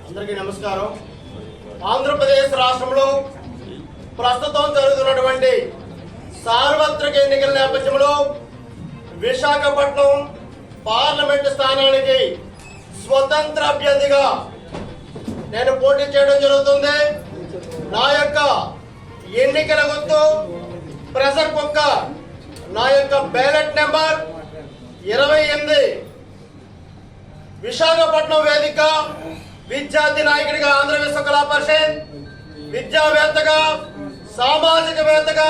అందరికీ నమస్కారం. ఆంధ్రప్రదేశ్ రాష్ట్రంలో ప్రస్తుతం జరుగుతున్నటువంటి సార్వత్రిక ఎన్నికల నేపథ్యంలో విశాఖపట్నం పార్లమెంటు స్థానానికి స్వతంత్ర అభ్యర్థిగా నేను పోటీ చేయడం జరుగుతుంది. నా యొక్క ఎన్నికల గుర్తు ప్రెషర్ కుక్కర్, నా యొక్క బ్యాలెట్ నెంబర్ 28. విశాఖపట్నం వేదిక విద్యార్థి నాయకుడిగా, ఆంధ్ర విశ్వకళా పరిషత్ విద్యావేత్తగా, సామాజికవేత్తగా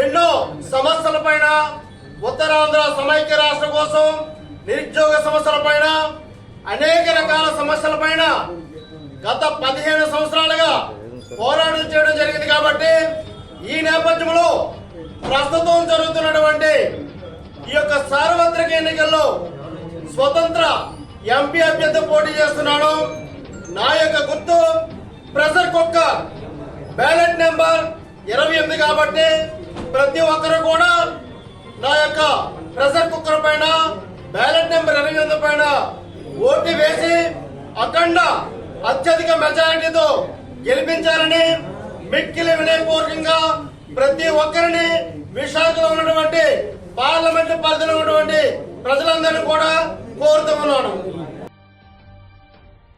ఎన్నో సమస్యలపైన, ఉత్తరాంధ్ర సమైక్య రాష్ట్రం కోసం, నిరుద్యోగ సమస్యలపైన, అనేక రకాల సమస్యలపైన గత 15 సంవత్సరాలుగా పోరాటం చేయడం జరిగింది. కాబట్టి ఈ నేపథ్యంలో ప్రస్తుతం జరుగుతున్నటువంటి ఈ యొక్క సార్వత్రిక ఎన్నికల్లో స్వతంత్ర ఎంపీ అభ్యర్థి పోటీ చేస్తున్నాను. నా యొక్క గుర్తు ప్రెషర్ కుక్కర్, బ్యాలెట్ నెంబర్ 28. కాబట్టి ప్రతి ఒక్కరు కూడా నా యొక్క ప్రెషర్ కుక్కర్ పైన, బ్యాలెట్ నెంబర్ 28 పైన ఓటు వేసి అఖండ అత్యధిక మెజారిటీతో గెలిపించాలని మిక్కిలి వినయపూర్వకంగా ప్రతి ఒక్కరిని, విశాఖలో ఉన్నటువంటి పార్లమెంటు పరిధిలో ఉన్నటువంటి ప్రజలందరినీ కూడా కోరుతూ ఉన్నాను.